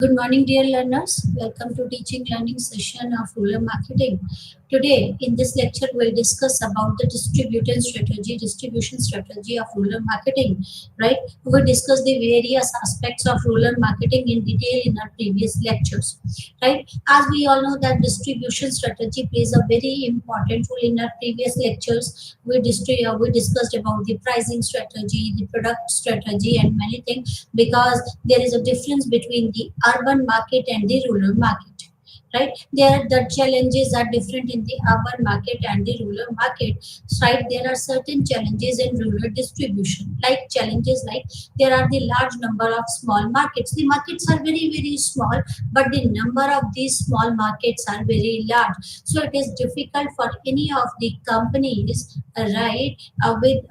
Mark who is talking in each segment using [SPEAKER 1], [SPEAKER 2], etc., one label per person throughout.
[SPEAKER 1] Good morning, dear learners. Welcome to teaching learning session of rural marketing. Today, in this lecture, we'll discuss about the distribution strategy of rural marketing. Right? We will discuss the various aspects of rural marketing in detail in our previous lectures. Right? As we all know that distribution strategy plays a very important role in our previous lectures. We discussed about the pricing strategy, the product strategy, and many things because there is a difference between the urban market and the rural market, right? There the challenges are different in the urban market and the rural market, right? There are certain challenges in rural distribution, like challenges like there are the large number of small markets. The markets are very small, but the number of these small markets are very large, so it is difficult for any of the companies, right, with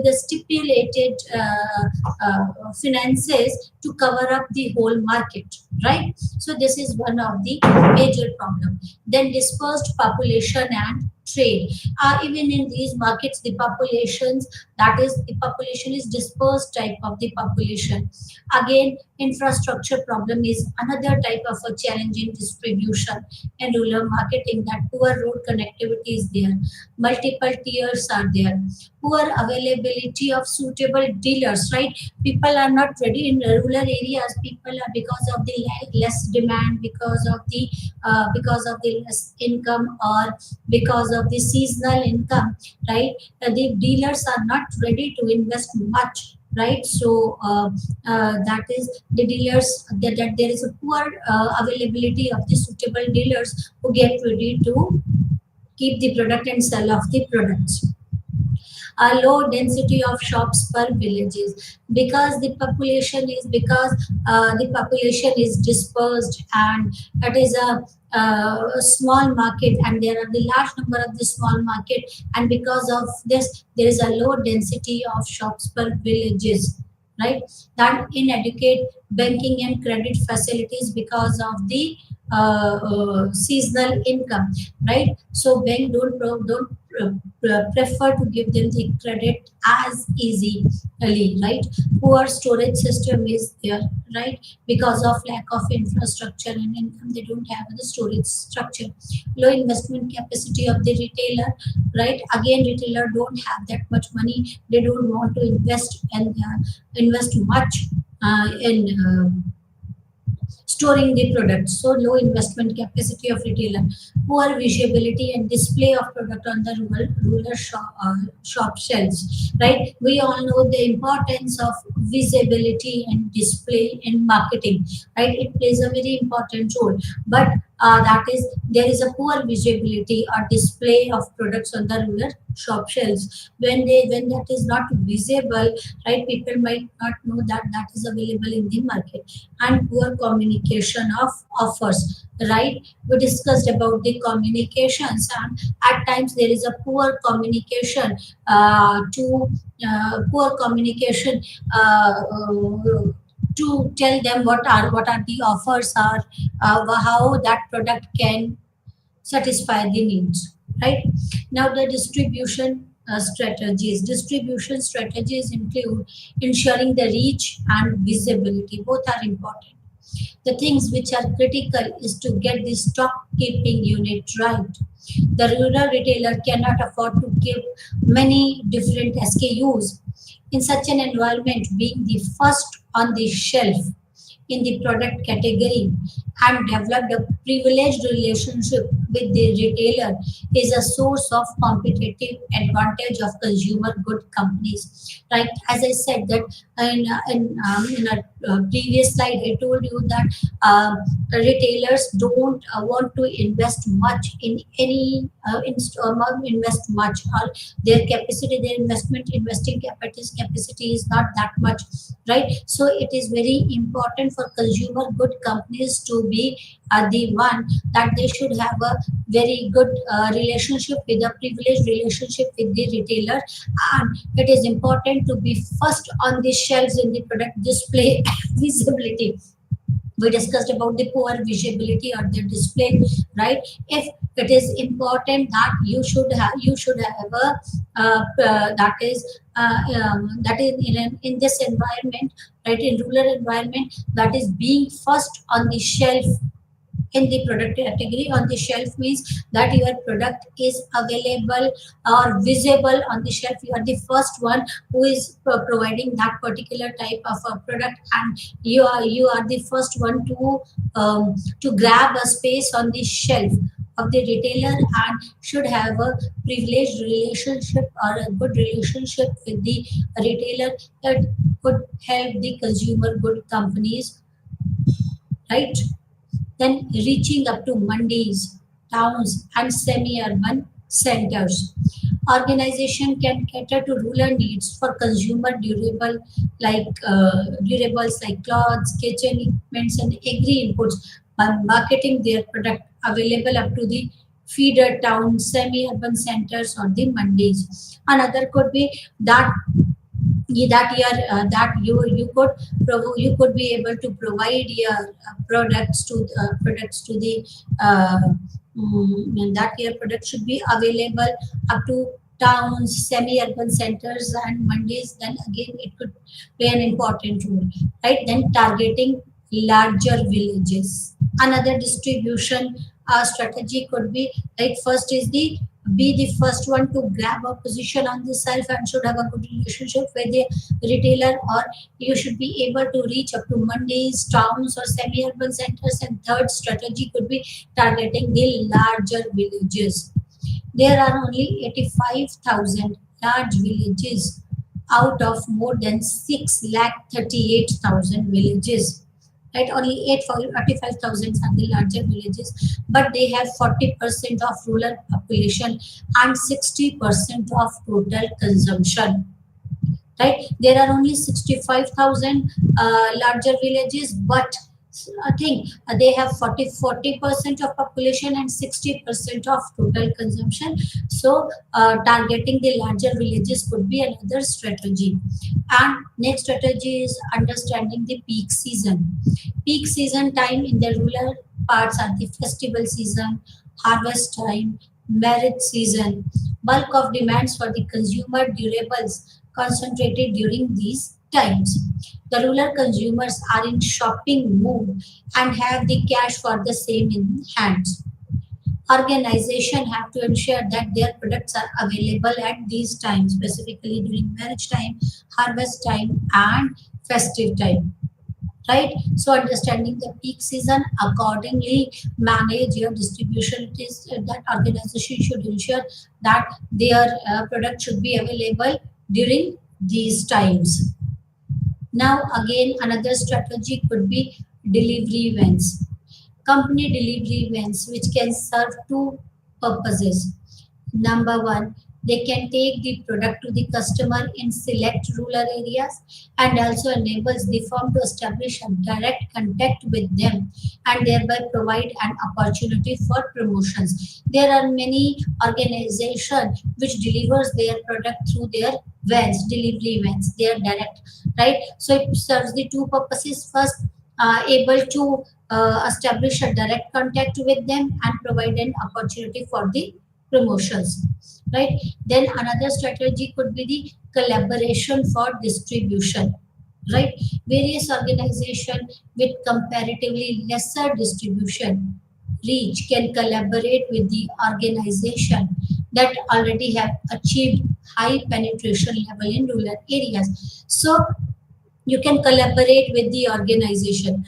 [SPEAKER 1] the stipulated finances to cover up the whole market, right? So this is one of the major problem. Then dispersed population and trade. Even in these markets, the populations, that is the population is dispersed type of the population. Again, infrastructure problem is another type of a challenge in distribution and rural marketing, that poor road connectivity is there, multiple tiers are there, poor availability of suitable dealers, right? People are not ready in rural areas. People are, because of the less demand, because of the less income, or because of the seasonal income, right? The dealers are not ready to invest much, right? So that is the dealers, that there is a poor availability of the suitable dealers who get ready to keep the product and sell off the products. A low density of shops per villages, because the population is dispersed, and it is a small market, and there are the large number of the small market, and because of this there is a low density of shops per villages, right? That inadequate banking and credit facilities because of the seasonal income, right? So bank don't prefer to give them the credit as easily, right? Poor storage system is there, right? Because of lack of infrastructure and income, they don't have the storage structure. Low investment capacity of the retailer, right? Again, retailer don't have that much money. They don't want to invest much in storing the products. So low investment capacity of retailer, poor visibility and display of product on the rural shop shelves. Right? We all know the importance of visibility and display in marketing. Right? It plays a very important role. But that is, there is a poor visibility or display of products on the rural shop shelves. When that is not visible, right? People might not know that that is available in the market. And poor communication of offers, right? We discussed about the communications, and at times there is a poor communication to poor communication to tell them what are the offers are, how that product can satisfy the needs, right? Now the distribution strategies include ensuring the reach and visibility, both are important. The things which are critical is to get the stock keeping unit right. The rural retailer cannot afford to keep many different SKUs. In such an environment, being the first on the shelf in the product category and developed a privileged relationship with the retailer is a source of competitive advantage of consumer good companies. Right? As I said that in a previous slide, I told you that retailers don't want to invest much in any invest much, or their capacity, their investing capacity is not that much, right? So it is very important for consumer good companies to be the one that they should have a very good relationship with, a privileged relationship with the retailer, and it is important to be first on the shelves in the product display visibility. We discussed about the poor visibility or the display, right? If it is important that you should have a that is in this environment, right, in rural environment, that is being first on the shelf in the product category. On the shelf means that your product is available or visible on the shelf. You are the first one who is providing that particular type of a product, and you are the first one to grab a space on the shelf of the retailer, and should have a privileged relationship or a good relationship with the retailer that could help the consumer good companies, right? Then reaching up to mandis, towns, and semi-urban centers. Organization can cater to rural needs for consumer durables like clothes, kitchen equipments, and agri inputs by marketing their product available up to the feeder towns, semi-urban centers, or the mandis. Another could be that that you could be able to provide your products to the uh, that your product should be available up to towns, semi-urban centers, and mandis. Then again, it could play an important role, right? Then targeting larger villages. Another distribution strategy could be like, first is the be the first one to grab a position on the shelf and should have a good relationship with the retailer, or you should be able to reach up to mandis, towns, or semi-urban centers. And third strategy could be targeting the larger villages. There are only 85,000 large villages out of more than 6 lakh 38,000 villages. Right, only 85,000 are the larger villages, but they have 40% of rural population and 60% of total consumption. Right, there are only 65,000 larger villages, but I think they have 40% of population and 60% of total consumption. So targeting the larger villages could be another strategy. And next strategy is understanding the peak season. Peak season time in the rural parts are the festival season, harvest time, marriage season. Bulk of demands for the consumer durables concentrated during these times. The rural consumers are in shopping mood and have the cash for the same in hands. Organization have to ensure that their products are available at these times, specifically during marriage time, harvest time, and festive time. Right? So understanding the peak season, accordingly manage your distribution. It is that organization should ensure that their product should be available during these times. Now, again, another strategy could be delivery vans. Company delivery vans, which can serve two purposes. Number one, they can take the product to the customer in select rural areas, and also enables the firm to establish a direct contact with them and thereby provide an opportunity for promotions. There are many organizations which delivers their product through their vans, delivery vans. They are direct, right? So it serves the two purposes. First, able to establish a direct contact with them and provide an opportunity for the promotions, right? Then another strategy could be the collaboration for distribution, right? Various organization with comparatively lesser distribution reach can collaborate with the organization that already have achieved high penetration level in rural areas. So you can collaborate with the organization.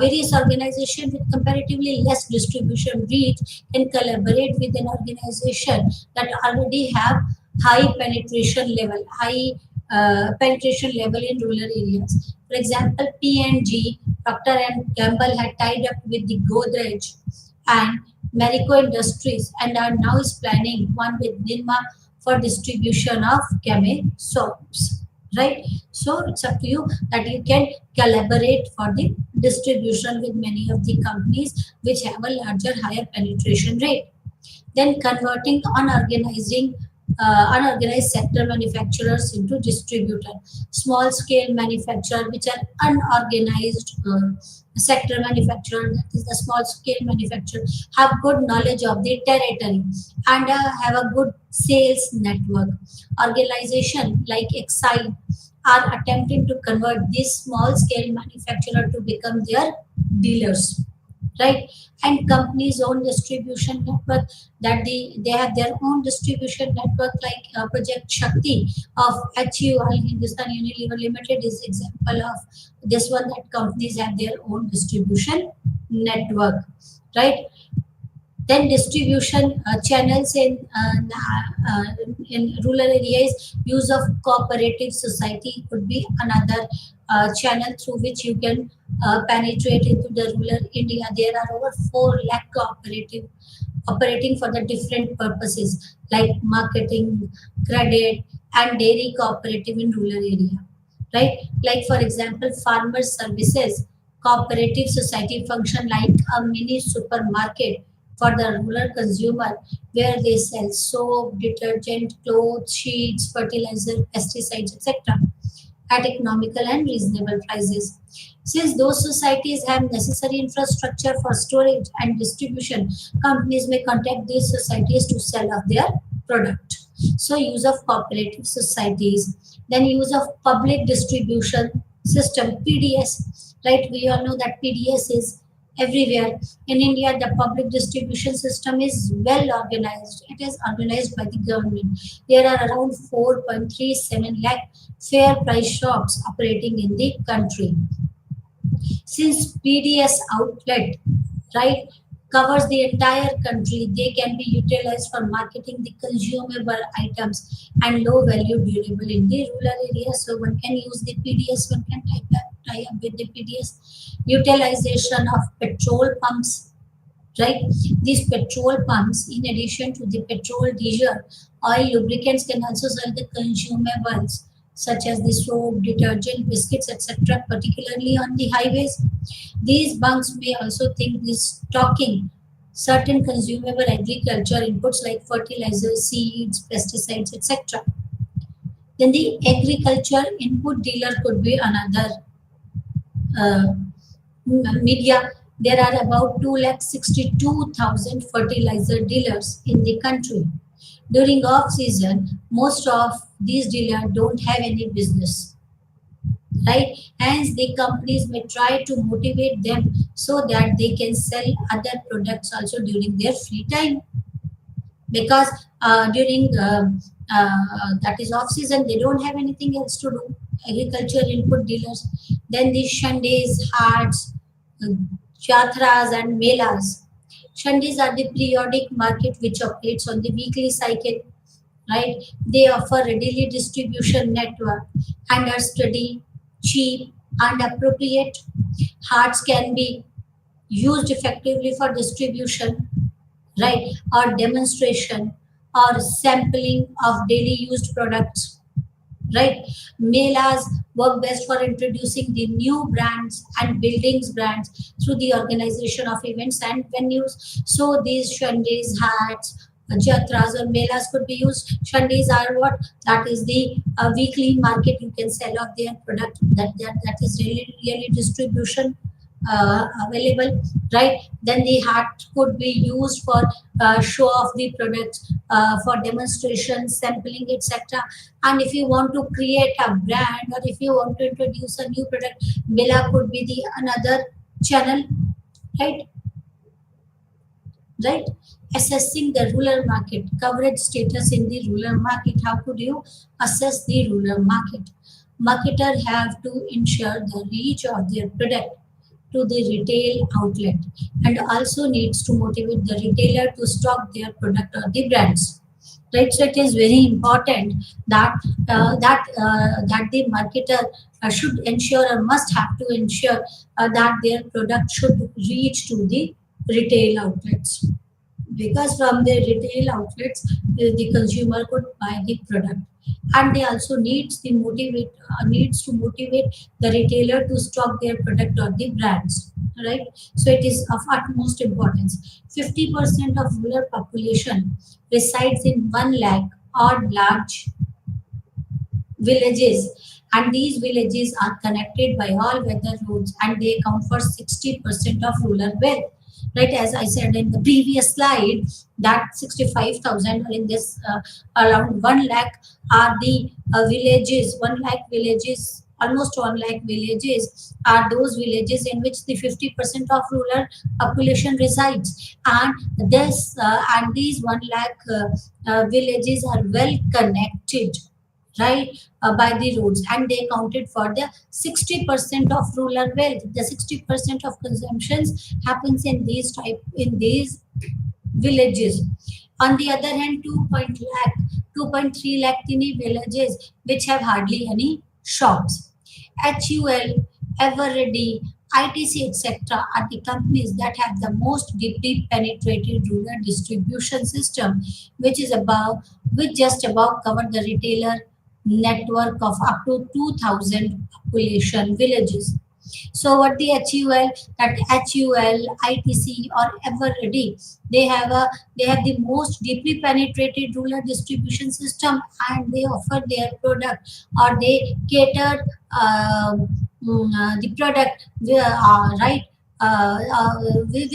[SPEAKER 1] Various organizations with comparatively less distribution reach can collaborate with an organization that already have high penetration level in rural areas. For example, P&G, Procter and Gamble had tied up with the Godrej and Marico Industries and are now is planning one with Nirma for distribution of Kame soaps, right? So it's up to you that you can collaborate for the distribution with many of the companies which have a larger, higher penetration rate. Then converting on organizing unorganized sector manufacturers into distributor, small scale manufacturer which are unorganized sector manufacturer, that is the small scale manufacturer, have good knowledge of the territory and have a good sales network. Organization like Excite are attempting to convert these small scale manufacturer to become their dealers, right? And companies own distribution network, that they have their own distribution network like Project Shakti of HUL, Hindustan Unilever Limited is example of this one, that companies have their own distribution network, right? Then distribution channels in rural areas, use of cooperative society could be another channel through which you can penetrate into the rural India. There are over 4 lakh cooperative operating for the different purposes like marketing, credit, and dairy cooperative in rural area, right? Like for example, farmer services cooperative society function like a mini supermarket for the rural consumer, where they sell soap, detergent, clothes, sheets, fertilizer, pesticides, etc. at economical and reasonable prices. Since those societies have necessary infrastructure for storage and distribution, companies may contact these societies to sell off their product. So, use of cooperative societies, then use of public distribution system (PDS). Right, we all know that PDS is everywhere. In India, the public distribution system is well organized. It is organized by the government. There are around 4.37 lakh fair price shops operating in the country. Since PDS outlet, right, covers the entire country, they can be utilized for marketing the consumable items and low value durable in the rural areas. So one can use the PDS, one can tie up with the PDS. Utilization of petrol pumps, right? These petrol pumps, in addition to the petrol, diesel, oil, lubricants, can also sell the consumables such as the soap, detergent, biscuits, etc., particularly on the highways. These bunks may also think this stocking certain consumable agriculture inputs like fertilizers, seeds, pesticides, etc. Then the agriculture input dealer could be another uh, media. There are about 262,000 fertilizer dealers in the country. During off season, most of these dealers don't have any business, right? Hence, the companies may try to motivate them so that they can sell other products also during their free time, because during that is off season, they don't have anything else to do. Agriculture input dealers. Then the shandays, hats, uh, jatras, and melas. Shandays are the periodic market which operates on the weekly cycle, right? They offer a daily distribution network and are steady, cheap, and appropriate. Hats can be used effectively for distribution, right, or demonstration or sampling of daily used products, right? Melas work best for introducing the new brands and buildings brands through the organization of events and venues. So these shandays, hats, jatras or melas could be used. Shandays are what? That is the weekly market you can sell off their product. That is really distribution available, right? Then the hat could be used for show off the product, for demonstration, sampling, etc. And if you want to create a brand or if you want to introduce a new product, Mela could be the another channel, right? Right? Assessing the rural market, coverage status in the rural market. How could you assess the rural market? Marketers have to ensure the reach of their product to the retail outlet, and also needs to motivate the retailer to stock their product or the brands, right? So it is very important that that the marketer should ensure or must have to ensure that their product should reach to the retail outlets, because from the retail outlets the consumer could buy the product, and they also needs to motivate the retailer to stock their product or the brands, right? So it is of utmost importance. 50% of rural population resides in 1 lakh or large villages, and these villages are connected by all weather roads, and they account for 60% of rural wealth. Right, as I said in the previous slide, that 65,000, or in this around 1 lakh are the villages, 1 lakh villages, almost 1 lakh villages are those villages in which the 50% of rural population resides. And this and these 1 lakh villages are well connected, right, by the roads, and they accounted for the 60% of rural wealth. The 60% of consumptions happens in these villages. On the other hand, 2.3 lakh tiny villages which have hardly any shops. HUL, Everready, ITC, etc. are the companies that have the most deeply penetrated rural distribution system, which is above, which just above cover the retailer network of up to 2,000 population villages. So what the HUL, that HUL, ITC or Everready, they have a they have the most deeply penetrated rural distribution system, and they offer their product, or they cater the product right, with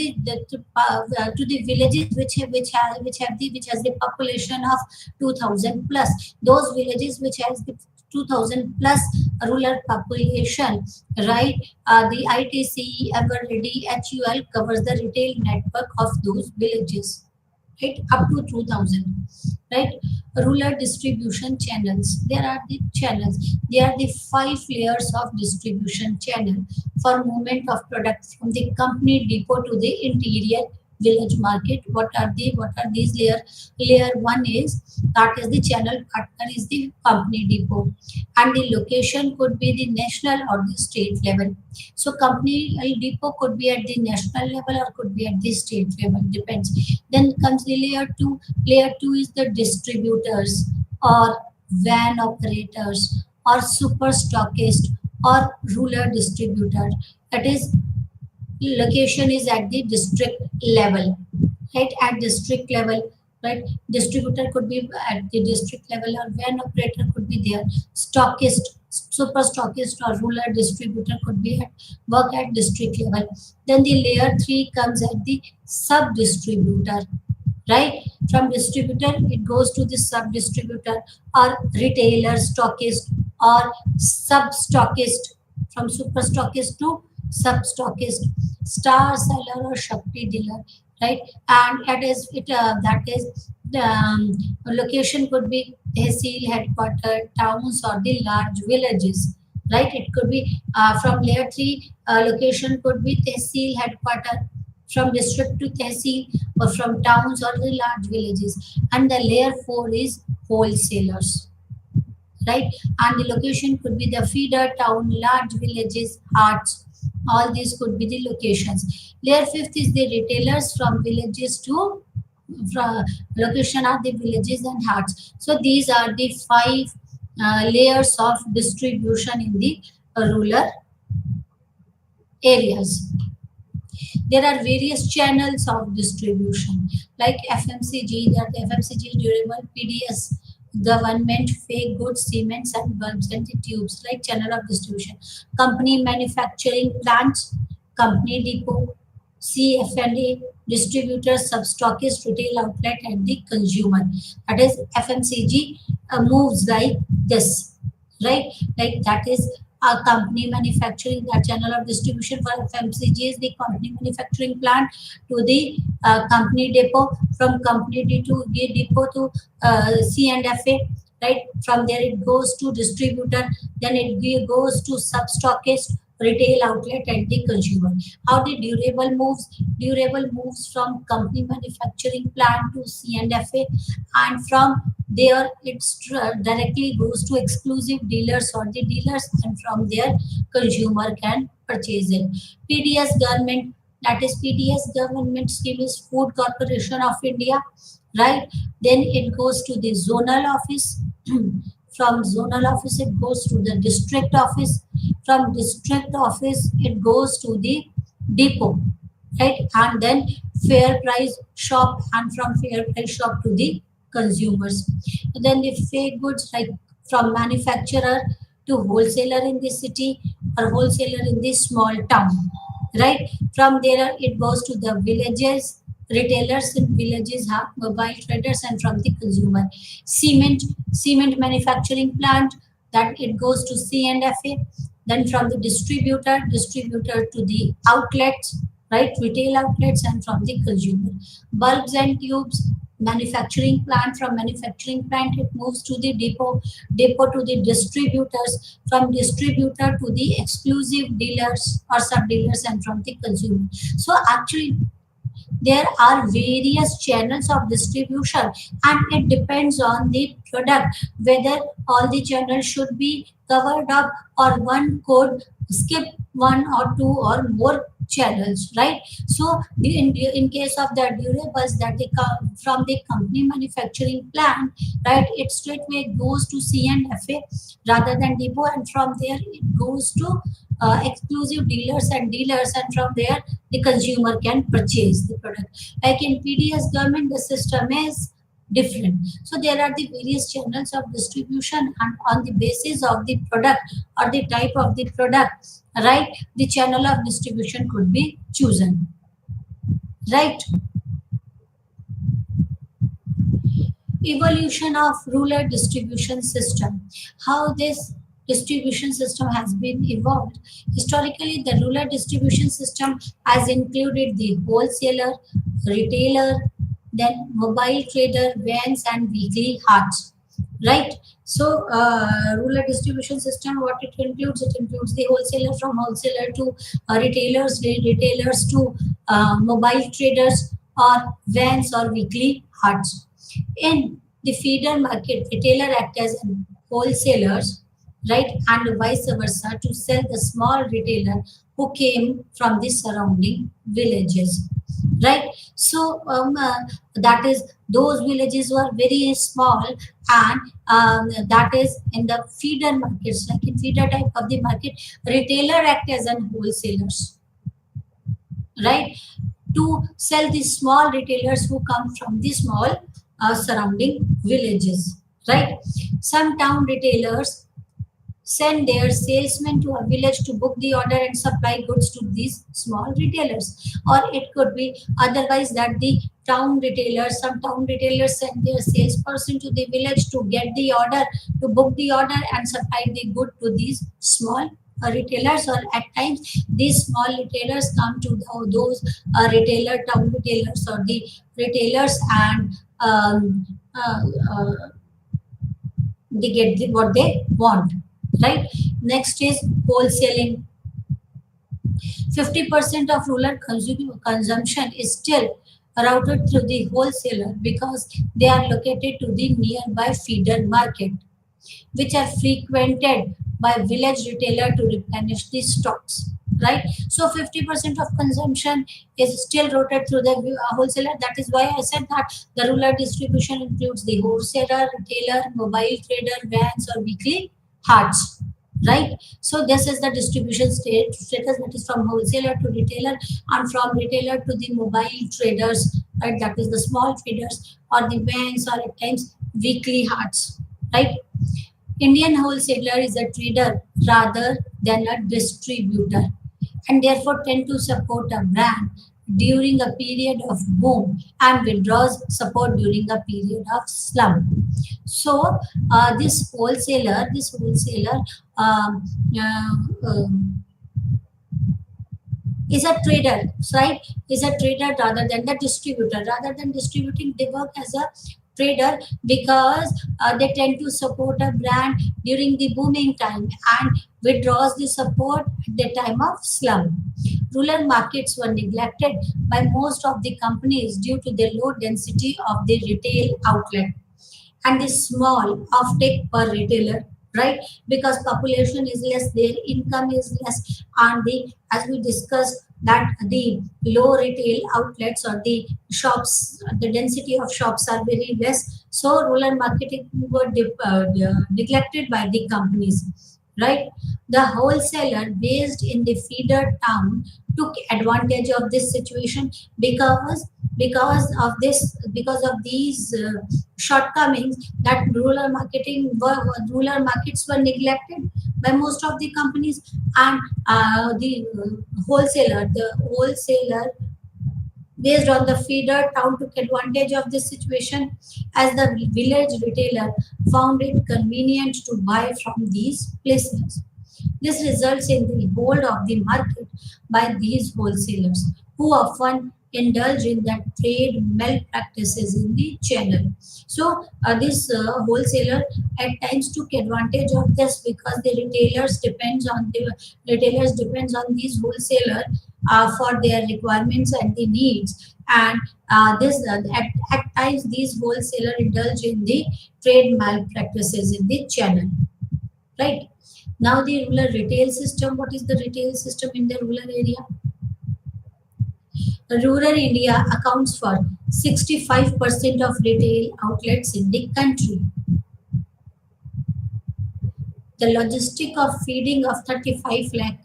[SPEAKER 1] to the villages which has the population of 2,000 plus. Those villages which has the 2,000 plus rural population, right? The ITC, Everready, HUL covers the retail network of those villages, right? Up to 2,000, right? Rural distribution channels. There are the channels. There are the 5 layers of distribution channel for movement of product from the company depot to the interior village market. What are these layer? Layer one is, that is the channel partner is the company depot, and the location could be the national or the state level. So company depot could be at the national level or could be at the state level, depends. Then comes the layer two. Layer two is the distributors or van operators or super stockist or rural distributor. That is, location is at the district level, right? At district level, right? Distributor could be at the district level, or van operator could be there. Stockist, super stockist or rural distributor could be at work at district level. Then the layer three comes at the sub distributor, right? From distributor it goes to the sub distributor or retailer stockist or sub stockist. From super stockist to sub stockist, star seller or shakti dealer, right? And that is the location could be tehsil headquarter towns or the large villages, right? It could be from layer 3, location could be tehsil headquarter, from district to tehsil, or from towns or the large villages. And the layer 4 is wholesalers, right? And the location could be the feeder town, large villages, hearts. All these could be the locations. Layer fifth is the retailers, from villages to from location are the villages and hearts. So these are the 5 layers of distribution in the rural areas. There are various channels of distribution like FMCG, that FMCG durable, PDS, government, fake goods, cements and bulbs and the tubes, like channel of distribution. Company manufacturing plants, company depot, CFNA, distributors, substockist, retail outlet and the consumer. That is FMCG moves like this, right? Like that is a company manufacturing, that channel of distribution for FMCG is the company manufacturing plant to the company depot, from company depot to C and FA, right? From there it goes to distributor, then it goes to substockist, retail outlet and the consumer. How the durable moves? Durable moves from company manufacturing plant to C and FA, and from there it's directly goes to exclusive dealers or the dealers, and from there consumer can purchase it. PDS government, that is PDS government scheme is Food Corporation of India, right? Then it goes to the zonal office. From zonal office it goes to the district office. From district office it goes to the depot, right? And then fair price shop, and from fair price shop to the consumers. Then the fake goods, like from manufacturer to wholesaler in the city or wholesaler in the small town, right? From there it goes to the villages, retailers in villages have mobile traders, and from the consumer, cement, cement manufacturing plant, that it goes to C and FA. Then from the distributor to the outlets, right, retail outlets, and from the consumer, bulbs and tubes, manufacturing plant, from manufacturing plant it moves to the depot to the distributors, from distributor to the exclusive dealers or sub dealers, and from the consumer. So actually there are various channels of distribution, and it depends on the product whether all the channels should be covered up or one could skip one or two or more channels, right? So in case of the durables that they come from the company manufacturing plant, right, it straightway goes to C and FA rather than depot, and from there it goes to exclusive dealers and dealers, and from there the consumer can purchase the product. Like in PDS government, the system is different. So there are the various channels of distribution, and on the basis of the product or the type of the product, right, the channel of distribution could be chosen, right? Evolution of rural distribution system, how this distribution system has been evolved. Historically, the rural distribution system has included the wholesaler, retailer, then mobile trader, vans, and weekly carts, right? So rural distribution system, what it includes the wholesaler, from wholesaler to retailers, retailers to mobile traders or vans or weekly carts. In the feeder market, retailer act as wholesalers, right, and vice versa, to sell the small retailer who came from the surrounding villages, right? So that is, those villages were very small, and that is in the feeder markets, like in feeder type of the market, retailer act as an wholesalers, right, to sell the small retailers who come from the small surrounding villages, right? Some town retailers send their salesmen to a village to book the order and supply goods to these small retailers. Or it could be otherwise, that the town retailers, some town retailers send their salesperson to the village to get the order, to book the order and supply the good to these small retailers. Or at times these small retailers come to those town retailers or the retailers, and uh, uh, they get what they want, right? Next is wholesaling. 50% of rural consumption is still routed through the wholesaler because they are located to the nearby feeder market, which are frequented by village retailer to replenish the stocks, right? So 50% of consumption is still routed through the wholesaler. That is why I said that the rural distribution includes the wholesaler, retailer, mobile trader, vans, or weekly hearts, right? So this is the distribution status, that is from wholesaler to retailer, and from retailer to the mobile traders, right, that is the small traders, or the vans, or at times weekly hearts, right? Indian wholesaler is a trader rather than a distributor, and therefore tend to support a brand during a period of boom and withdraws support during a period of slump. So this wholesaler um, uh, um, is a trader, right? Is a trader rather than the distributor. Rather than distributing, they work as a trader because they tend to support a brand during the booming time and withdraws the support at the time of slump. Rural markets were neglected by most of the companies due to the low density of the retail outlet and the small offtake per retailer, right? Because population is less, their income is less, and the, as we discussed, that the low retail outlets or the shops, the density of shops are very less. So rural marketing were neglected by the companies, right? The wholesaler based in the feeder town took advantage of this situation because Because of these shortcomings, that rural markets were neglected by most of the companies. And the wholesaler based on the feeder town took advantage of this situation, as the village retailer found it convenient to buy from these places. This results in the hold of the market by these wholesalers, who often indulge in that trade malpractices in the channel. So, this wholesaler at times took advantage of this, because the retailers depends on these wholesaler for their requirements and the needs. And at times these wholesaler indulge in the trade malpractices in the channel, right? Now the rural retail system. What is the retail system in the rural area? Rural India accounts for 65% of retail outlets in the country. The logistic of feeding of 35 lakh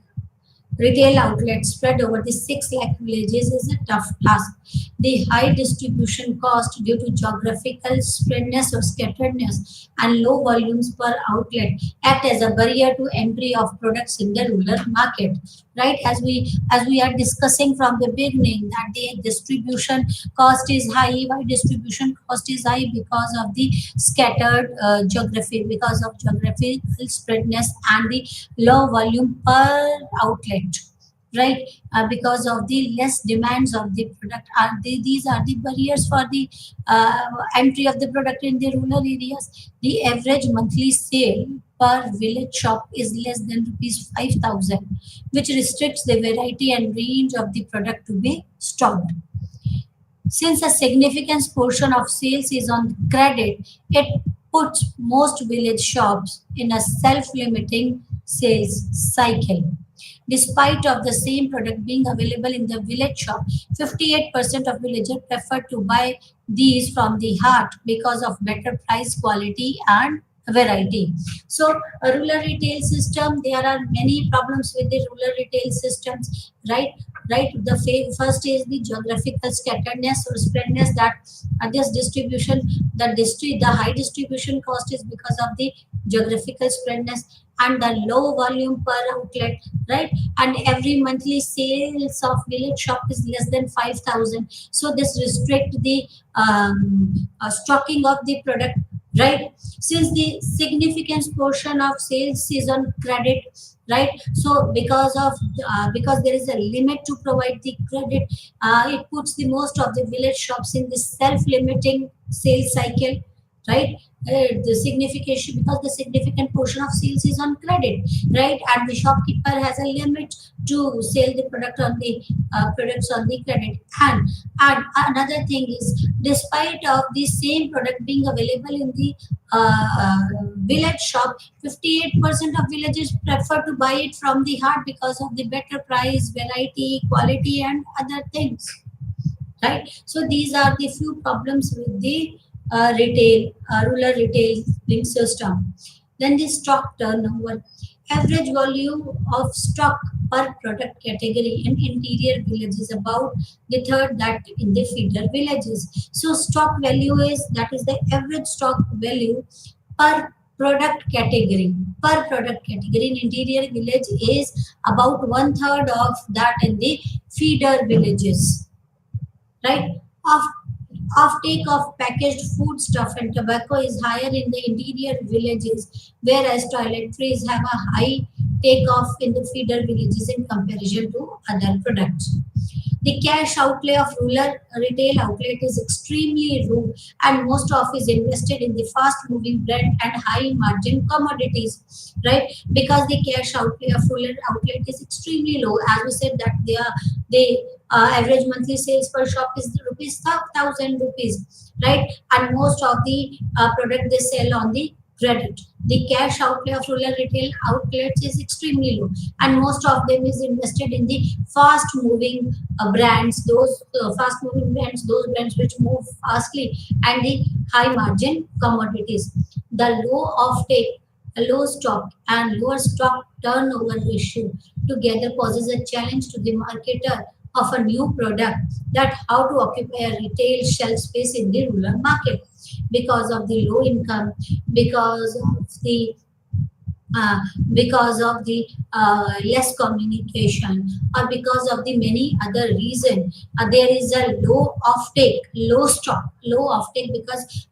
[SPEAKER 1] retail outlets spread over the 6 lakh villages is a tough task. The high distribution cost due to geographical spreadness or scatteredness and low volumes per outlet act as a barrier to entry of products in the rural market. Right, as we are discussing from the beginning, that the distribution cost is high. Why distribution cost is high? Because of the scattered geography, because of geographical spreadness and the low volume per outlet, right? Because of the less demands of the product, these are the barriers for the entry of the product in the rural areas. The average monthly sale per village shop is less than rupees 5,000, which restricts the variety and range of the product to be stocked. Since a significant portion of sales is on credit, it puts most village shops in a self-limiting sales cycle. Despite of the same product being available in the village shop, 58% of villagers prefer to buy these from the heart because of better price, quality, and variety. So, a rural retail system, there are many problems with the rural retail systems, right? Right. First is the geographical scatteredness or spreadness, that this distribution, the high distribution cost is because of the geographical spreadness and the low volume per outlet, right? And every monthly sales of village shop is less than 5,000. So this restrict the stocking of the product, right? Since the significant portion of sales is on credit, right? So because there is a limit to provide the credit, it puts the most of the village shops in this self-limiting sales cycle, right? The signification, because the significant portion of sales is on credit, right? And the shopkeeper has a limit to sell the product on the products on the credit. And another thing is, despite of the same product being available in the village shop, 58% of villagers prefer to buy it from the heart because of the better price, variety, quality, and other things, right? So these are the few problems with the rural retailing system. Then the stock turnover. Average volume of stock per product category in interior villages about the third that in the feeder villages. So stock value is, that is the average stock value per product category. Per product category in interior village is about one third of that in the feeder villages, right? Of Offtake of packaged food stuff and tobacco is higher in the interior villages, whereas toiletries have a high takeoff in the feeder villages in comparison to other products. The cash outlay of rural retail outlet is extremely low, and most of is invested in the fast moving brand and high margin commodities, right? Because the cash outlay of rural outlet is extremely low. As we said that the average monthly sales per shop is rupees 1,000 rupees, right? And most of the product they sell on the credit. The cash outlay of rural retail outlets is extremely low, and most of them is invested in the fast moving brands, those fast moving brands, those brands which move fastly, and the high margin commodities. The low offtake, low stock, and lower stock turnover ratio together poses a challenge to the marketer of a new product, that how to occupy a retail shelf space in the rural market because of the low income, because of the uh, because of the less communication, or because of the many other reason, there is a low offtake, low stock, low offtake,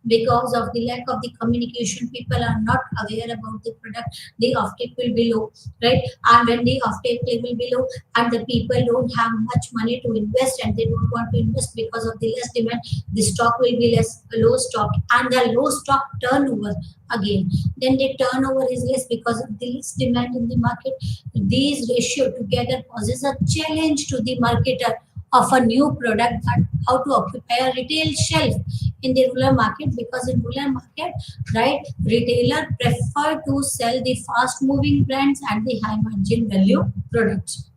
[SPEAKER 1] because of the lack of the communication, people are not aware about the product, the offtake will be low, right? And when the offtake will be low, and the people don't have much money to invest, and they don't want to invest because of the less demand, the stock will be less, low stock, and the low stock turnover again, then the turnover is less because of the less demand in the market. These ratio together poses a challenge to the marketer of a new product, that how to occupy a retail shelf in the rural market, because in rural market, right, retailer prefer to sell the fast moving brands and the high margin value products.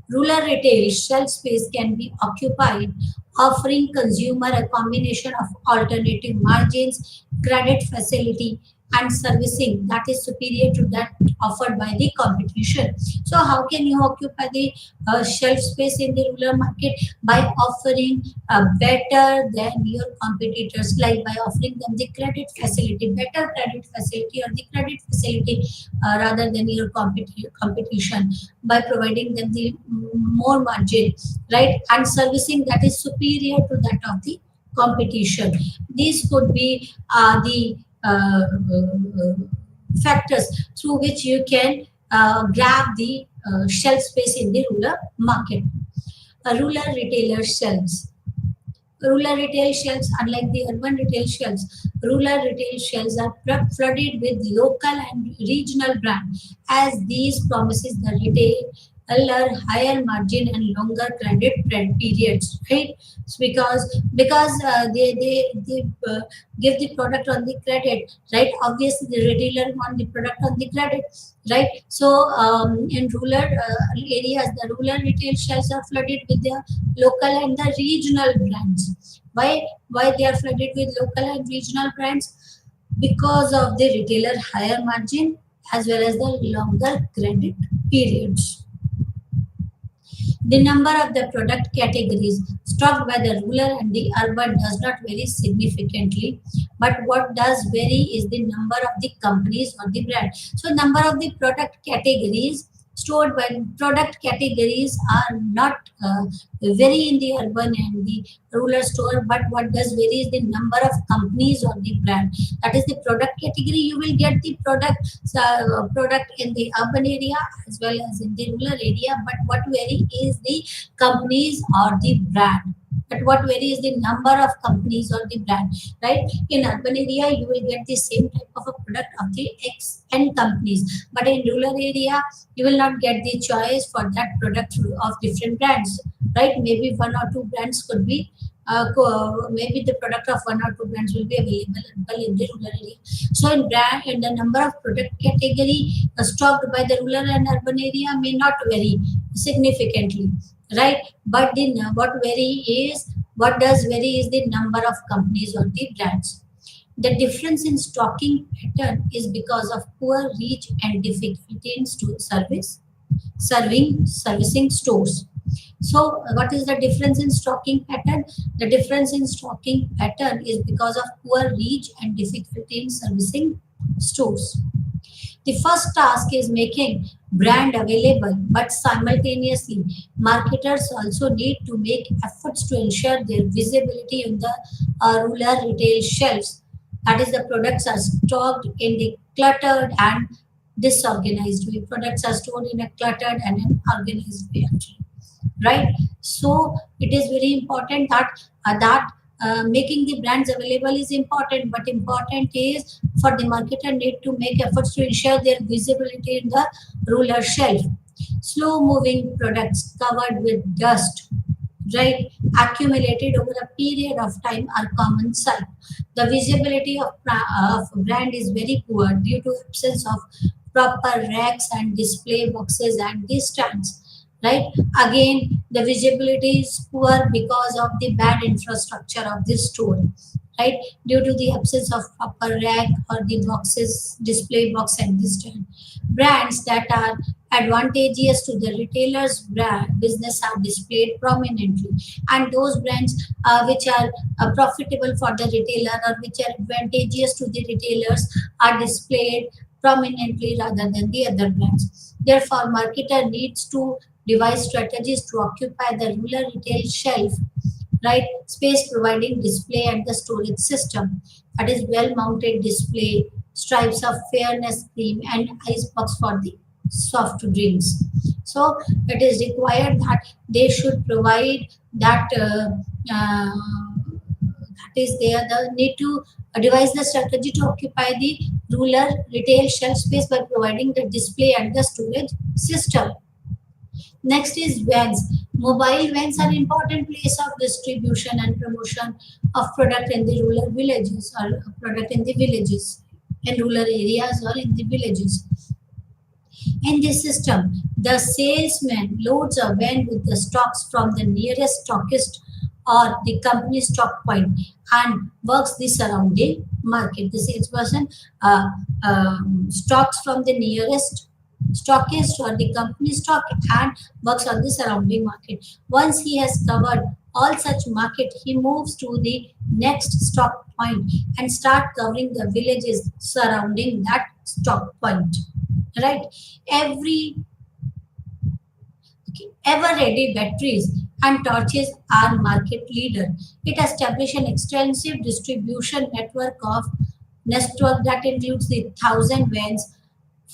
[SPEAKER 1] Rural retail shelf space can be occupied, offering consumer a combination of alternative margins, credit facility, and servicing that is superior to that offered by the competition. So, how can you occupy the shelf space in the rural market? By offering better than your competitors, like by offering them the credit facility, better credit facility, or the credit facility rather than your competition, by providing them the more margin, right, and servicing that is superior to that of the competition. These could be the factors through which you can grab the shelf space in the rural market. Rural retailer shelves. Rural retail shelves, unlike the urban retail shelves, rural retail shelves are flooded with local and regional brand, as these promises the retailer higher margin and longer credit periods, right? So because they give the product on the credit, right? Obviously, the retailer want the product on the credit, right? So in rural areas, the rural retail shelves are flooded with the local and the regional brands. Why they are flooded with local and regional brands? Because of the retailer higher margin as well as the longer credit periods. The number of the product categories stocked by the rural and the urban does not vary significantly, but what does vary is the number of the companies or the brand. So, number of the product categories stored by product categories are not vary in the urban and the rural store, but what does vary is the number of companies or the brand. That is the product category. You will get the product in the urban area as well as in the rural area, but what vary is the companies or the brand. But what vary is the number of companies or the brand, right? In urban area, you will get the same type of a product of the X N companies, but in rural area, you will not get the choice for that product of different brands, right? Maybe one or two brands could be maybe the product of one or two brands will be available in the rural area. So in brand and the number of product category stocked by the rural and urban area may not vary significantly, right? But the what vary is what does vary is the number of companies or the brands. The difference in stocking pattern is because of poor reach and difficulty in servicing stores. So, what is the difference in stocking pattern? The difference in stocking pattern is because of poor reach and difficulty in servicing stores. The first task is making brand available, but simultaneously, marketers also need to make efforts to ensure their visibility in the rural retail shelves. That is, the products are stocked in the cluttered and disorganized way. Products are stored in a cluttered and an organized way, actually, right? So it is very important that making the brands available is important, but important is for the marketer need to make efforts to ensure their visibility in the rural shelf. Slow moving products covered with dust, right, accumulated over a period of time are common sight. The visibility of brand is very poor due to absence of proper racks and display boxes and the stands, right? Again, the visibility is poor because of the bad infrastructure of this store, right? Due to the absence of proper rack or the boxes, display box and the stand. Brands that are advantageous to the retailer's brand business are displayed prominently, and those brands which are profitable for the retailer or which are advantageous to the retailers are displayed prominently rather than the other brands. Therefore, marketer needs to devise strategies to occupy the rural retail shelf, right? Space providing display and the storage system, that is well mounted display, stripes of fairness cream and ice box for the soft drinks. So it is required that they should provide that that is there the need to devise the strategy to occupy the rural retail shelf space by providing the display and the storage system. Next is vans. Mobile vans are important place of distribution and promotion of product in the rural villages or product in the villages, in rural areas or in the villages. In this system, the salesman loads a van with the stocks from the nearest stockist or the company stock point and works the surrounding market. The salesperson stocks from the nearest stockist or the company stock and works on the surrounding market. Once he has covered all such market, he moves to the next stock point and start covering the villages surrounding that stock point. Right? Every ever-ready batteries and torches are market leader. It established an extensive distribution network that includes the 1,000 vans,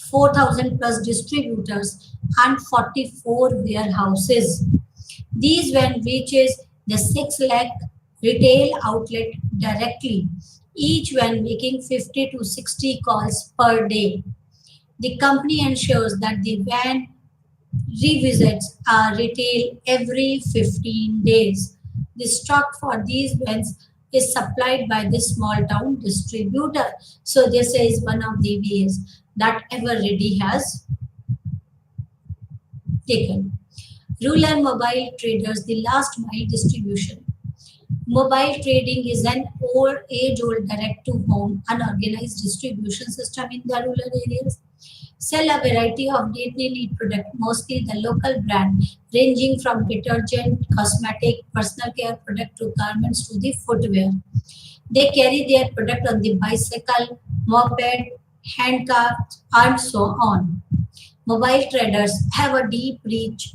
[SPEAKER 1] 4,000 plus distributors, and 44 warehouses. These van reaches the 6 lakh retail outlet directly, each van making 50 to 60 calls per day. The company ensures that the van revisits retail every 15 days. The stock for these vans is supplied by the small town distributor. So this is one of the ways that Everready has taken. Rural mobile traders, the last mile distribution. Mobile trading is an age-old direct-to-home unorganized distribution system in the rural areas. Sell a variety of daily need products, mostly the local brand, ranging from detergent, cosmetic, personal care product to garments to the footwear. They carry their product on the bicycle, moped, handcart, and so on. Mobile traders have a deep reach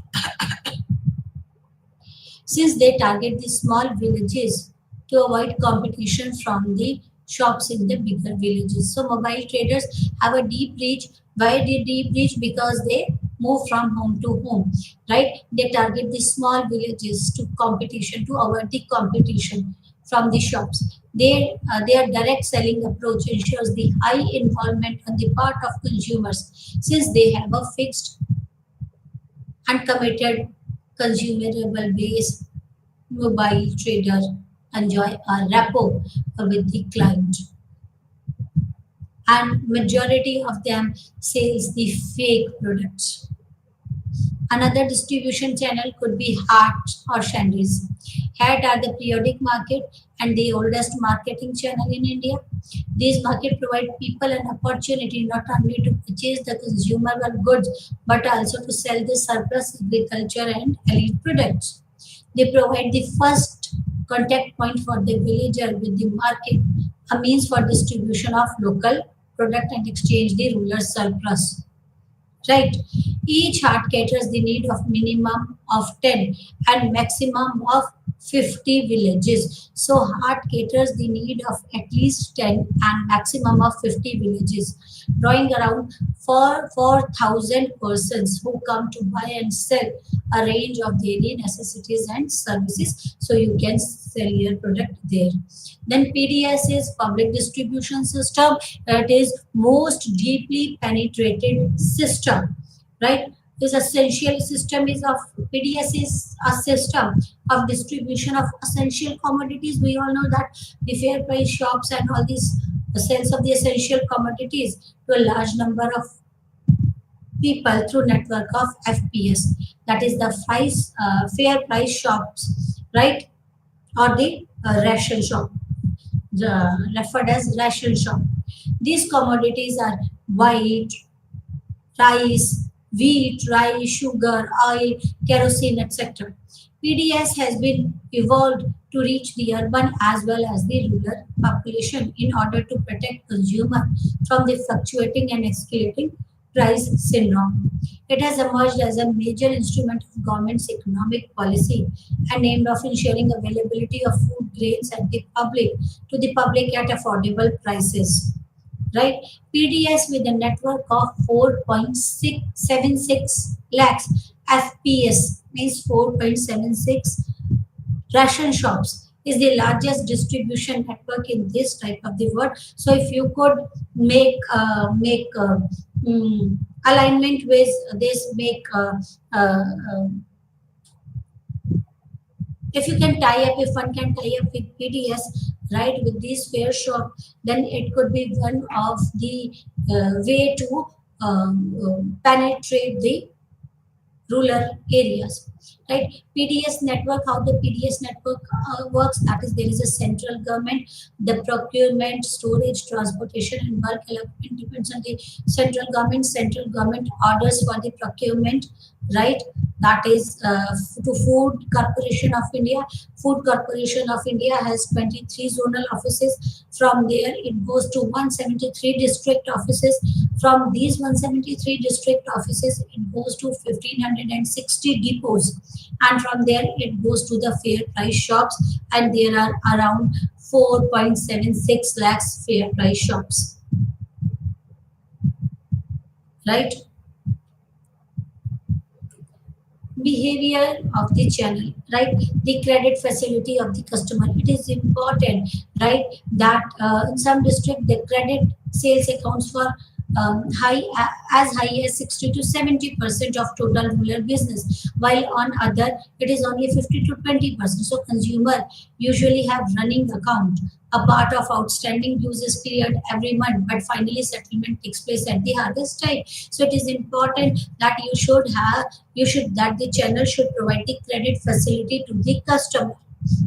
[SPEAKER 1] since they target the small villages to avoid competition from the shops in the bigger villages. So mobile traders have a deep reach. Why the deep reach? Because they move from home to home, right? They target the small villages to competition to avoid the competition from the shops. Their direct selling approach ensures the high involvement on the part of consumers since they have a fixed and committed consumable base. Mobile trader enjoy a rapport with the client, and majority of them sells the fake products. Another distribution channel could be hat or shandies. Hat are the periodic market and the oldest marketing channel in India. These markets provide people an opportunity not only to purchase the consumable goods but also to sell the surplus agriculture and elite products. They provide the first contact point for the villager with the market, a means for distribution of local product and exchange the rural surplus. Right? Each hut caters the need of minimum of 10 and maximum of 50 villages. So hut caters the need of at least 10 and maximum of 50 villages, drawing around 4,000 persons who come to buy and sell a range of daily necessities and services. So you can sell your product there. Then PDS is public distribution system. That is most deeply penetrated system, right? This essential system is of PDS is a system of distribution of essential commodities. We all know that the fair price shops and all these sales of the essential commodities to a large number of people through network of FPS. That is the fair price shops, right? Or the ration shop, referred as ration shop. These commodities are wheat, rice, wheat, rice, sugar, oil, kerosene, etc. PDS has been evolved to reach the urban as well as the rural population in order to protect consumer from the fluctuating and escalating price syndrome. It has emerged as a major instrument of government's economic policy and aimed of ensuring availability of food grains at the public to the public at affordable prices. Right? PDS with a network of 4.676 lakhs FPS means 4.76 ration shops is the largest distribution network in this type of the world. So if you could make mm, alignment with this, make if you can tie up, if one can tie up with PDS, right, with this fair shop, then it could be one of the way to penetrate the rural areas, right? PDS network, how the PDS network works, that is, there is a central government, the procurement, storage, transportation and bulk allotment depends on the central government. Central government orders for the procurement, right? That is to Food Corporation of India. Food Corporation of India has 23 zonal offices. From there it goes to 173 district offices. From these 173 district offices it goes to 1560 depots, and from there it goes to the fair price shops, and there are around 4.76 lakhs fair price shops, right? Behavior of the channel, right? The credit facility of the customer, it is important, right, that in some district the credit sales accounts for as high as 60 to 70% of total rural business, while on other it is only 50 to 20%. So consumer usually have running account, a part of outstanding uses period every month, but finally settlement takes place at the harvest time. So it is important that you should that the channel should provide the credit facility to the customer,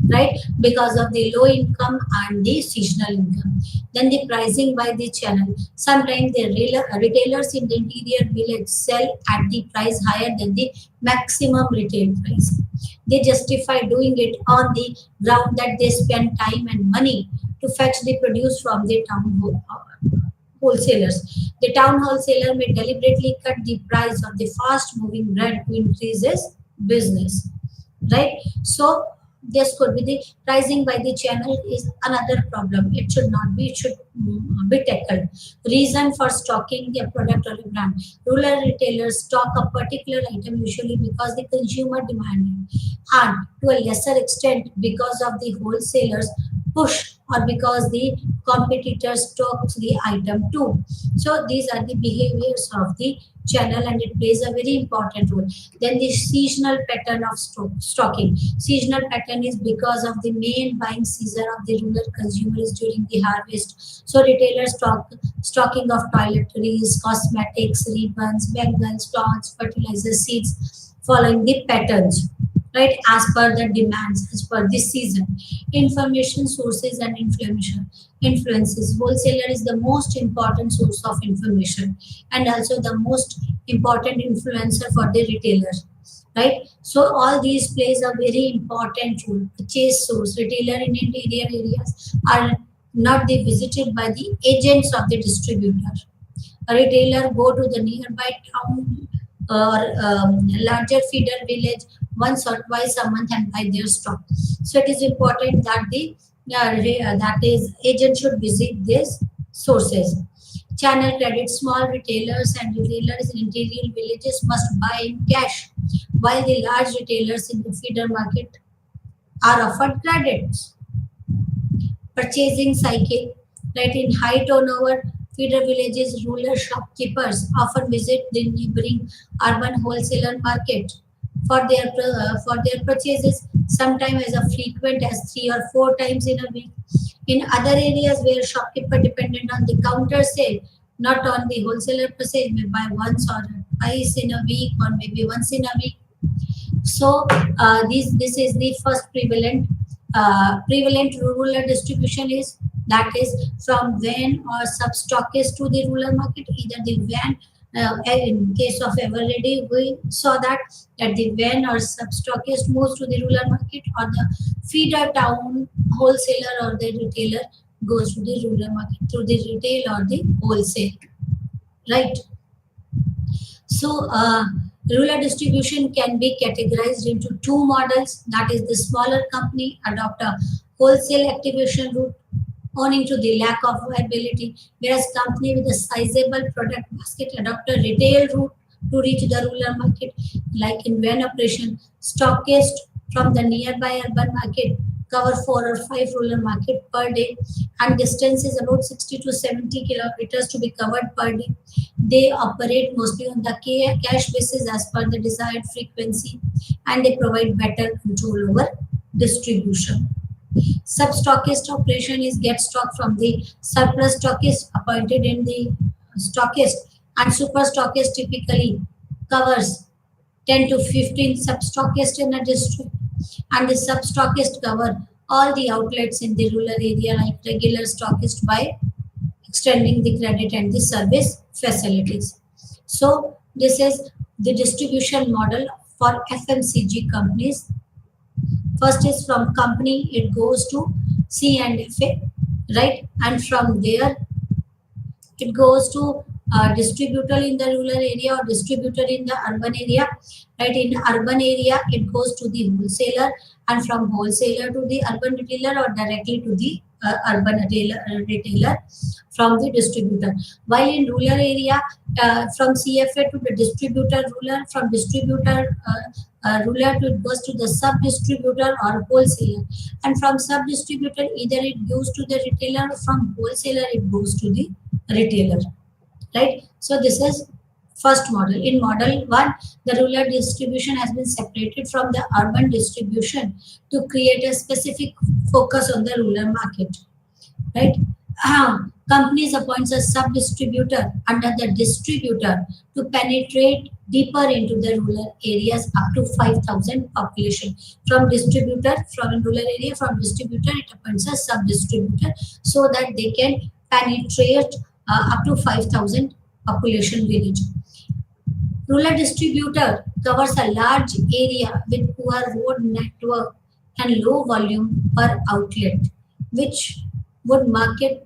[SPEAKER 1] right, because of the low income and the seasonal income. Then the pricing by the channel, sometimes the retailers in the interior village sell at the price higher than the maximum retail price. They justify doing it on the ground that they spend time and money to fetch the produce from the wholesalers. The town wholesaler may deliberately cut the price of the fast moving brand to increase his business, right? So this could be the pricing by the channel is another problem. It should not be, it should be tackled. Reason for stocking a product or a brand. Rural retailers stock a particular item usually because the consumer demand it, and to a lesser extent because of the wholesalers push or because the competitors stocks the item too. So these are the behaviors of the channel and it plays a very important role. Then the seasonal pattern of stocking. Seasonal pattern is because of the main buying season of the rural consumer is during the harvest. So retailers stocking of toiletries, cosmetics, ribbons, bangles, cloths, fertilizer, seeds, following the patterns, right, as per the demands, as per the season. Information sources and influences. Wholesaler is the most important source of information and also the most important influencer for the retailer, right? So all these plays a very important role. Purchase source, retailer in interior areas are not they visited by the agents of the distributor. A retailer go to the nearby town or larger feeder village once or twice a month and buy their stock. So it is important that the that is agent should visit these sources. Channel credit, small retailers and retailers in interior villages must buy in cash, while the large retailers in the feeder market are offered credits. Purchasing cycle, right, in high turnover feeder villages, rural shopkeepers often visit the neighboring urban wholesaler market for their purchases, sometimes as a frequent as 3 or 4 times in a week. In other areas where shopkeeper dependent on the counter sale, not on the wholesaler purchase, may buy once or twice in a week or maybe once in a week. So this is the first prevalent rural distribution is, that is from van or sub stockist to the rural market, either the van In case of Everready, we saw that the when or substockist moves to the rural market, or the feeder town wholesaler or the retailer goes to the rural market through the retail or the wholesale, right? So, rural distribution can be categorized into two models. That is, the smaller company adopt a wholesale activation route owing to the lack of viability, whereas company with a sizable product basket adopt a retail route to reach the rural market, like in van operation, stockist from the nearby urban market cover 4 or 5 rural market per day, and distance is about 60 to 70 kilometers to be covered per day. They operate mostly on the cash basis as per the desired frequency, and they provide better control over distribution. Substockist operation is get stock from the surplus stockist appointed in the stockist, and super stockist typically covers 10 to 15 substockists in a district, and the substockist cover all the outlets in the rural area like regular stockist by extending the credit and the service facilities. So this is the distribution model for FMCG companies. First is from company, it goes to C and FA, right? And from there, it goes to distributor in the rural area or distributor in the urban area, right? In urban area, it goes to the wholesaler, and from wholesaler to the urban retailer, or directly to the urban retailer from the distributor. While in rural area, from CFA to the distributor ruler, from distributor ruler to it goes to the sub distributor or wholesaler, and from sub distributor either it goes to the retailer, or from wholesaler it goes to the retailer, right? So this is first model. In model 1, the rural distribution has been separated from the urban distribution to create a specific focus on the rural market, right? Companies appoints a sub-distributor under the distributor to penetrate deeper into the rural areas up to 5,000 population. From distributor, from rural area, from distributor, it appoints a sub-distributor so that they can penetrate up to 5,000 population village. Rural distributor covers a large area with poor road network and low volume per outlet, which would market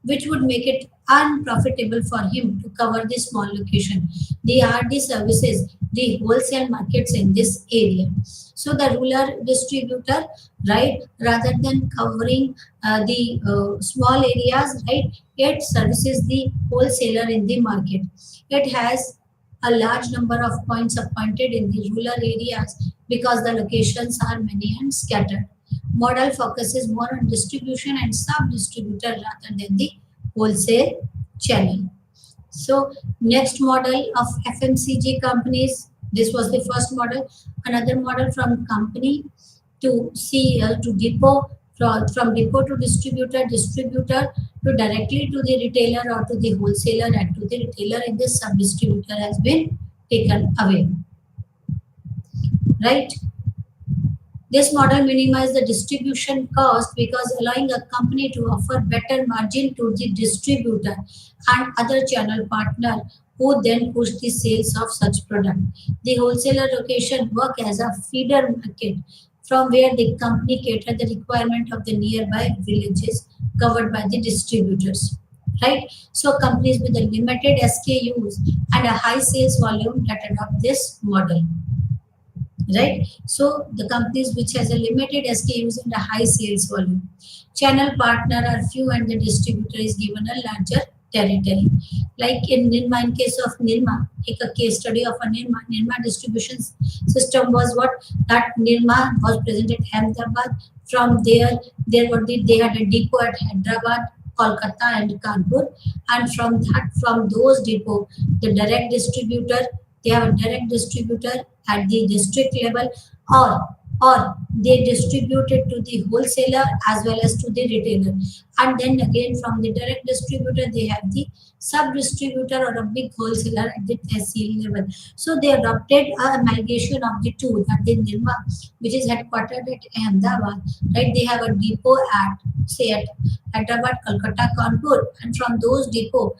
[SPEAKER 1] which would make it unprofitable for him to cover the small location. The RD services the wholesale markets in this area. So the rural distributor, right, rather than covering the small areas, right, it services the wholesaler in the market. It has a large number of points appointed in the rural areas because the locations are many and scattered. Model focuses more on distribution and sub-distributor rather than the wholesale channel. So next model of FMCG companies, this was the first model. Another model from company to CL to depot, from depot to distributor, distributor to directly to the retailer or to the wholesaler and to the retailer, and this sub-distributor has been taken away, right? This model minimizes the distribution cost because allowing a company to offer better margin to the distributor and other channel partner who then push the sales of such product. The wholesaler location work as a feeder market from where the company cater the requirement of the nearby villages covered by the distributors. Right? So companies with a limited SKUs and a high sales volume that adopt this model, right? So the companies which has a limited SKUs and a high sales volume, channel partner are few and the distributor is given a larger territory. Like in Nirma, in case of Nirma, take a case study of a Nirma distribution system was what, that Nirma was present at Ahmedabad. From there, they had a depot at Hyderabad, Kolkata and Kanpur, and from those depot, the direct distributor, they have a direct distributor at the district level, or they distribute it to the wholesaler as well as to the retailer, and then again from the direct distributor they have the sub distributor or a big wholesaler at the tehsil level. So they adopted a amalgamation of the two, that the Nirma, which is headquartered at Ahmedabad, right, they have a depot at say at Hyderabad, Calcutta, Kanpur, and from those depot,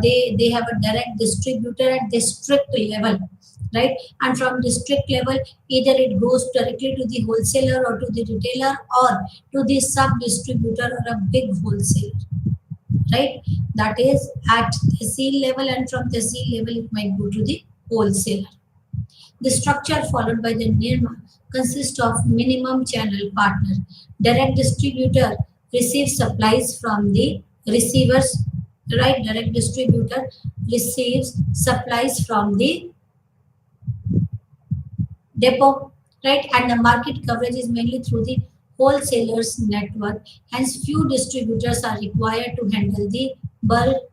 [SPEAKER 1] they have a direct distributor at district level, right? And from district level, either it goes directly to the wholesaler or to the retailer or to the sub distributor or a big wholesaler, right? That is at tehsil level, and from tehsil level, it might go to the wholesaler. The structure followed by the NIRMA consists of minimum channel partner. Direct distributor receives supplies from the receivers, right? Direct distributor receives supplies from the depot, right? And the market coverage is mainly through the wholesalers network. Hence, few distributors are required to handle the bulk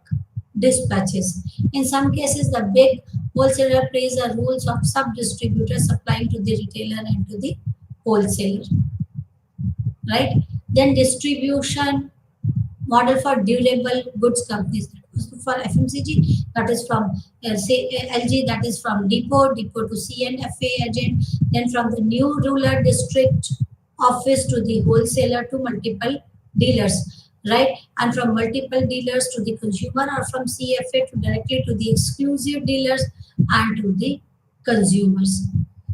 [SPEAKER 1] dispatches. In some cases, the big wholesaler plays the roles of sub-distributor supplying to the retailer and to the wholesaler, right? Then distribution model for durable goods companies. For FMCG, that is from say LG, that is from depot to C&FA agent, then from the new rural district office to the wholesaler to multiple dealers, right? And from multiple dealers to the consumer, or from CFA to directly to the exclusive dealers and to the consumers.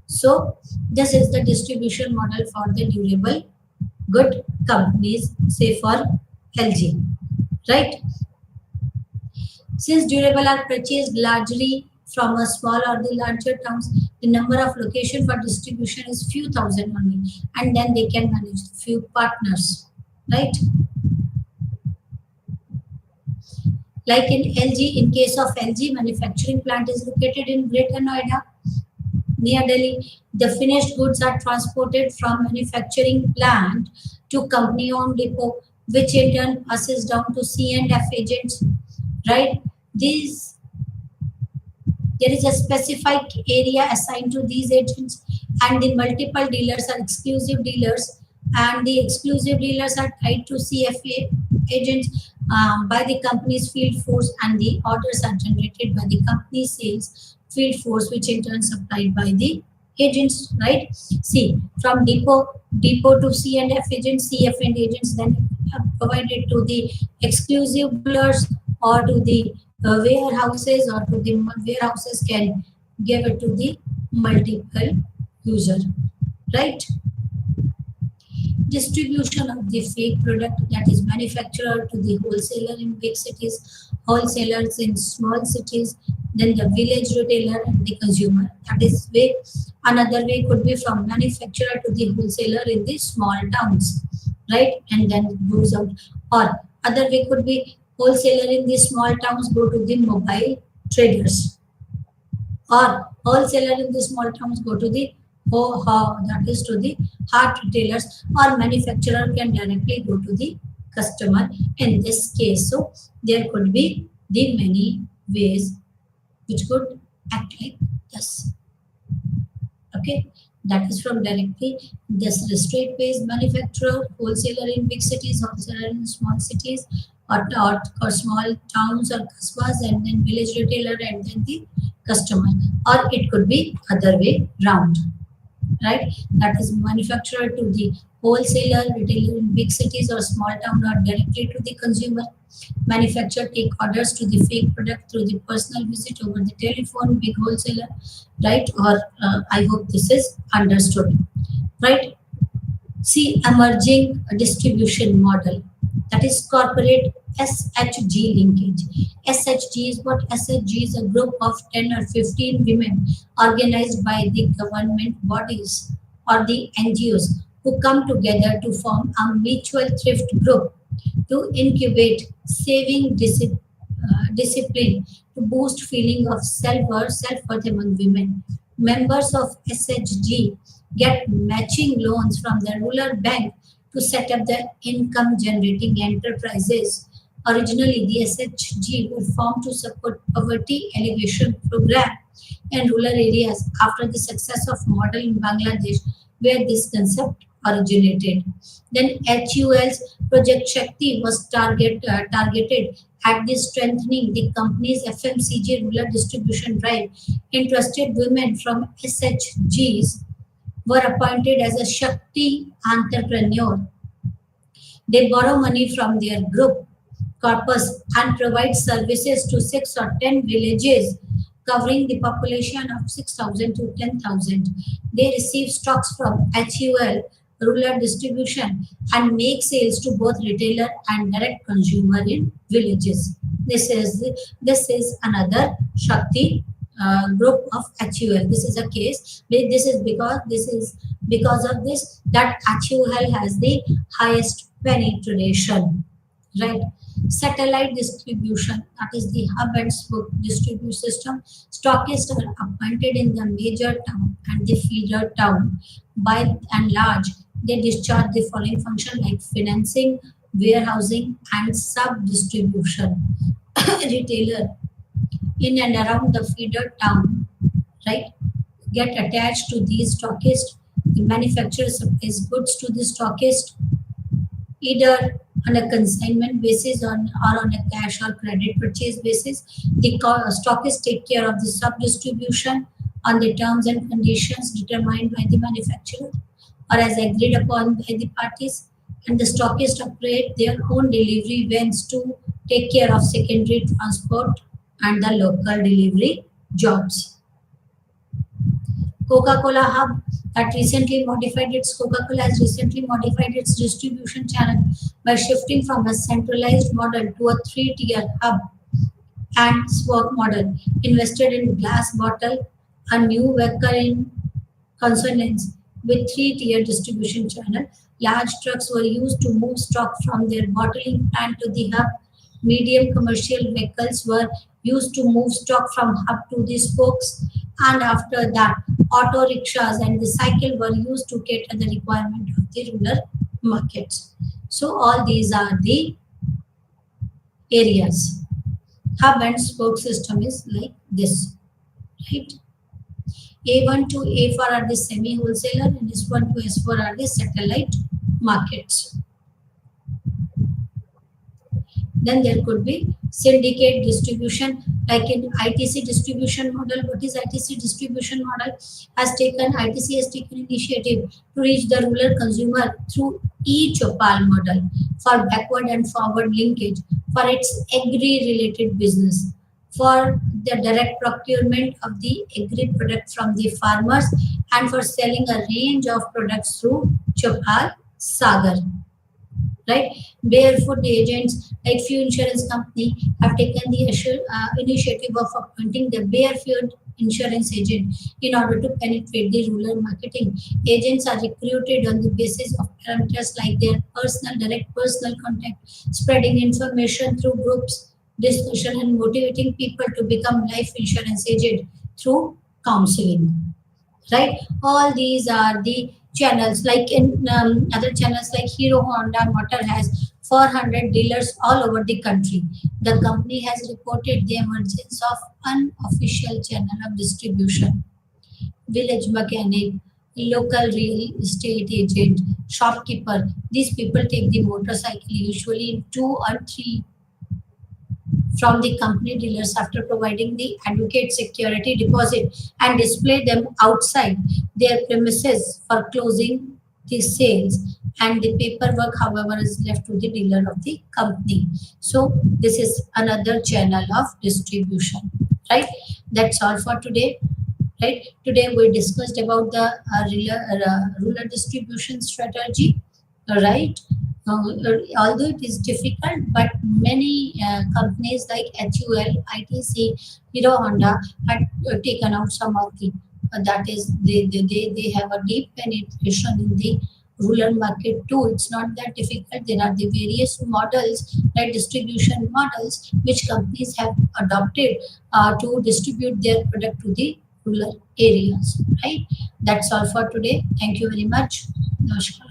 [SPEAKER 1] So this is the distribution model for the durable good companies, say for LG, right? Since durable are purchased largely from a small or the larger towns, the number of location for distribution is few thousand only, and then they can manage few partners, right? Like in LG, in case of LG, manufacturing plant is located in Greater Noida, near Delhi. The finished goods are transported from manufacturing plant to company-owned depot, which in turn passes down to C&F agents, right? These There is a specific area assigned to these agents, and the multiple dealers are exclusive dealers, and the exclusive dealers are tied to CFA agents by the company's field force, and the orders are generated by the company's sales field force, which in turn supplied by the agents, right? See, from depot to C&F agents, CF and agents then provided to the exclusive dealers or to the warehouses, or to the warehouses can give it to the multiple user, right? Distribution of the fake product, that is manufacturer to the wholesaler in big cities, wholesalers in small cities, then the village retailer and the consumer. That is way. Another way could be from manufacturer to the wholesaler in the small towns, right? And then it goes out. Or other way could be wholesaler in the small towns go to the mobile traders, or wholesaler in the small towns go to the that is to the hard retailers, or manufacturer can directly go to the customer in this case. So there could be the many ways which could act like this. Okay, that is from directly. This straight ways: manufacturer, wholesaler in big cities, wholesaler in small cities, or small towns or kasbas, and then village retailer, and then the customer. Or it could be other way round, right? That is manufacturer to the wholesaler, retailer in big cities or small town, or directly to the consumer. Manufacturer take orders to the fake product through the personal visit over the telephone, big wholesaler, right? Or I hope this is understood, right? See, emerging distribution model, that is corporate SHG linkage. SHG is what? SHG is a group of 10 or 15 women organized by the government bodies or the NGOs who come together to form a mutual thrift group to incubate saving discipline to boost feeling of self-worth among women. Members of SHG get matching loans from the rural bank to set up the income generating enterprises. Originally, the SHG were formed to support poverty alleviation program in rural areas after the success of model in Bangladesh, where this concept originated. Then HUL's Project Shakti was targeted at the strengthening the company's FMCG rural distribution drive. Interested women from SHGs were appointed as a Shakti entrepreneur They borrow money from their group corpus and provide services to 6 or 10 villages covering the population of 6,000 to 10,000. They receive stocks from HUL, rural distribution, and make sales to both retailer and direct consumer in villages. This is this is another Shakti group of HUL. This is a case. This is because of this that HUL has the highest penetration, right? Satellite distribution, that is the hub and spoke distribution system. Stockists are appointed in the major town and the feeder town. By and large, they discharge the following function like financing, warehousing, and sub distribution. Retailer in and around the feeder town, right, get attached to these stockists. The manufacturer supplies goods to the stockist either on a consignment basis or on a cash or credit purchase basis. The stockists take care of the sub distribution on the terms and conditions determined by the manufacturer or as agreed upon by the parties, and the stockists operate their own delivery vans to take care of secondary transport and the local delivery jobs. Coca-Cola Hub that recently modified its Coca-Cola has recently modified its distribution channel by shifting from a centralized model to a three-tier hub and spoke model. Invested in glass bottle, a new vehicle in consonance with three-tier distribution channel. Large trucks were used to move stock from their bottling plant to the hub. Medium commercial vehicles were used to move stock from hub to the spokes. And after that, auto rickshaws and the cycle were used to cater the requirement of the rural markets. So all these are the areas. Hub and spoke system is like this, right? A1 to A4 are the semi-wholesaler and S1 to S4 are the satellite markets. Then there could be syndicate distribution, like in ITC distribution model. What is ITC distribution model? ITC has taken initiative to reach the rural consumer through e-Chopal model for backward and forward linkage for its agri-related business, for the direct procurement of the agri product from the farmers, and for selling a range of products through Chopal Sagar, right? Barefoot agents, like few insurance company have taken the initiative of appointing the barefoot insurance agent in order to penetrate the rural marketing. Agents are recruited on the basis of parameters like their direct personal contact, spreading information through groups, discussion, and motivating people to become life insurance agent through counseling, right? All these are the channels. Like in other channels like Hero Honda Motor has 400 dealers all over the country. The company has reported the emergence of unofficial channel of distribution. Village mechanic, local real estate agent, shopkeeper. These people take the motorcycle usually in 2 or 3 from the company dealers after providing the advocate security deposit and display them outside their premises for closing the sales, and the paperwork however is left to the dealer of the company. So this is another channel of distribution, right? That's all for today, right? Today we discussed about the rural distribution strategy, right? Although it is difficult, but many companies like HUL, ITC, Hero Honda had taken out some of the, that is, they have a deep penetration in the rural market too. It's not that difficult. There are the various models, like distribution models, which companies have adopted to distribute their product to the rural areas, right? That's all for today. Thank you very much. Namaskar.